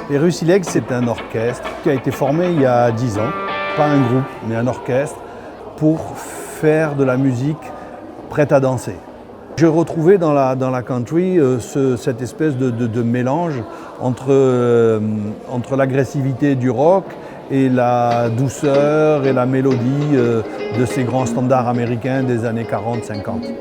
Les Rustilegs, c'est un orchestre qui a été formé il y a 10 ans, pas un groupe, mais un orchestre, pour faire de la musique prête à danser. J'ai retrouvé dans la country cette espèce de mélange entre l'agressivité du rock et la douceur et la mélodie de ces grands standards américains des années 40-50.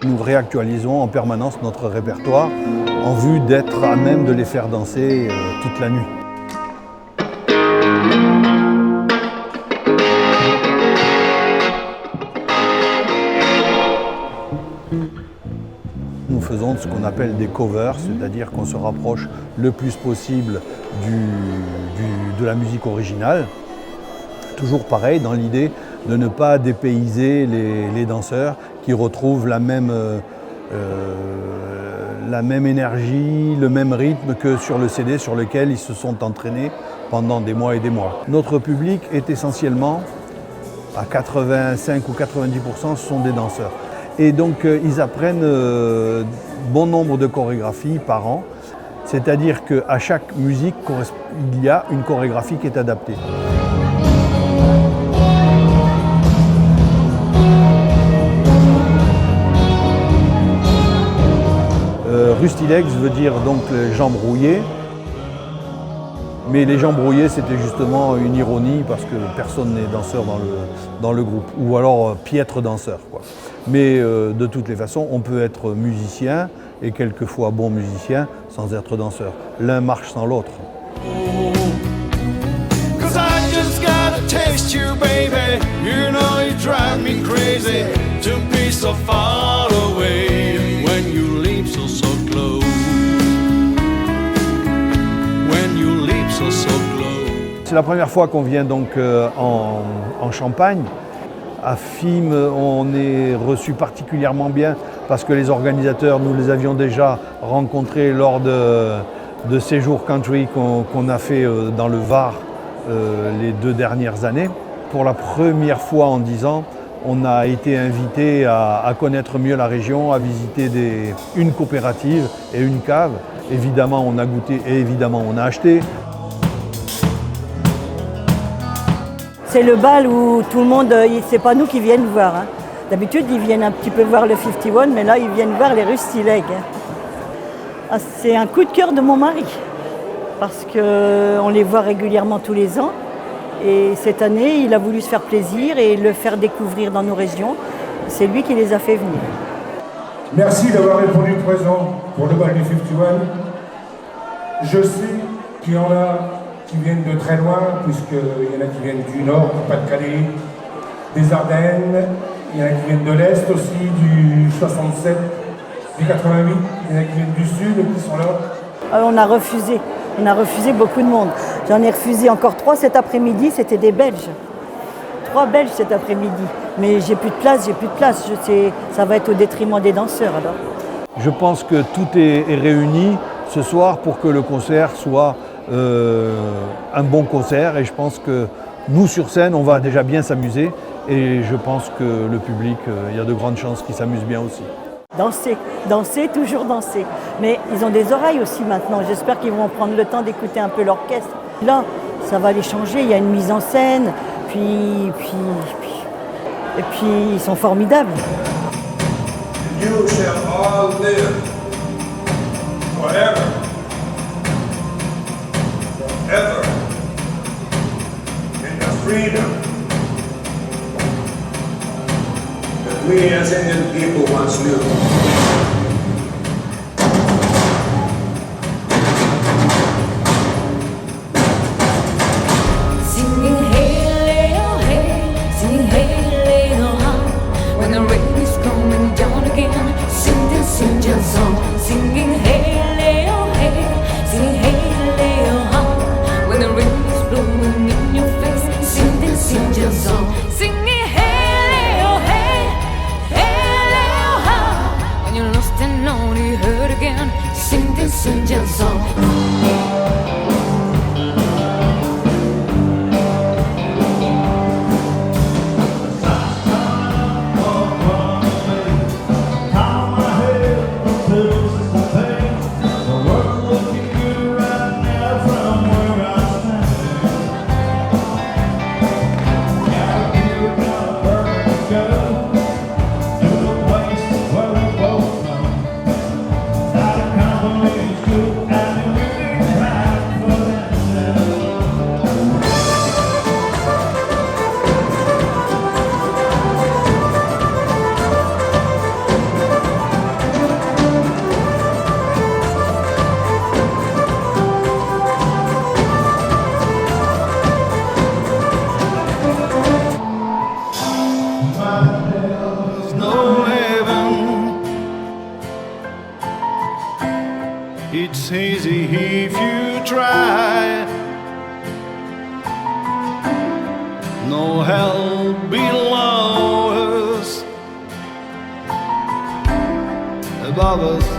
Nous réactualisons en permanence notre répertoire en vue d'être à même de les faire danser toute la nuit. Nous faisons ce qu'on appelle des covers, c'est-à-dire qu'on se rapproche le plus possible de la musique originale. Toujours pareil, dans l'idée de ne pas dépayser les danseurs qui retrouvent la même énergie, le même rythme que sur le CD sur lequel ils se sont entraînés pendant des mois et des mois. Notre public est essentiellement, à 85 ou 90%, ce sont des danseurs. Et donc ils apprennent bon nombre de chorégraphies par an, c'est-à-dire qu'à chaque musique, il y a une chorégraphie qui est adaptée. Rustilegs veut dire donc les jambes rouillées, mais les jambes rouillées c'était justement une ironie parce que personne n'est danseur dans le groupe, ou alors piètre danseur, quoi. Mais de toutes les façons, on peut être musicien et quelquefois bon musicien sans être danseur. L'un marche sans l'autre. C'est la première fois qu'on vient donc en Champagne. À Fismes, on est reçu particulièrement bien parce que les organisateurs, nous les avions déjà rencontrés lors de séjours country qu'on a fait dans le Var les 2 dernières années. Pour la première fois en 10 ans, on a été invité à connaître mieux la région, à visiter une coopérative et une cave. Évidemment, on a goûté et évidemment, on a acheté. C'est le bal où tout le monde, c'est pas nous qui viennent voir. Hein. D'habitude, ils viennent un petit peu voir le 51, mais là, ils viennent voir les Rustilegs. Ah, c'est un coup de cœur de mon mari, parce qu'on les voit régulièrement tous les ans. Et cette année, il a voulu se faire plaisir et le faire découvrir dans nos régions. C'est lui qui les a fait venir. Merci d'avoir répondu présent pour le bal du 51. Je sais qu'il y en a qui viennent de très loin, puisqu'il y en a qui viennent du nord, du Pas-de-Calais, des Ardennes, il y en a qui viennent de l'Est aussi, du 67, du 88, il y en a qui viennent du Sud, qui sont là. On a refusé beaucoup de monde. J'en ai refusé encore 3 cet après-midi, c'était des Belges. 3 Belges cet après-midi. Mais j'ai plus de place. Ça va être au détriment des danseurs alors. Je pense que tout est réuni ce soir pour que le concert soit un bon concert, et je pense que nous sur scène on va déjà bien s'amuser, et je pense que le public, il y a de grandes chances qu'il s'amuse bien aussi. Danser, toujours danser. Mais ils ont des oreilles aussi maintenant, j'espère qu'ils vont prendre le temps d'écouter un peu l'orchestre. Là, ça va les changer, il y a une mise en scène, et puis ils sont formidables. You shall all live forever. Ever in the freedom that we as Indian people once knew. Singing hey, oh hey, singing hey, oh ha. When the rain is coming down again, sing this Indian song. Singing hey, oh hey, singing hey, oh ha. When the rain is blowing in your face, sing this Indian song. Singing hey, oh hey, oh ha. When you're lost sky. No hell below us, above us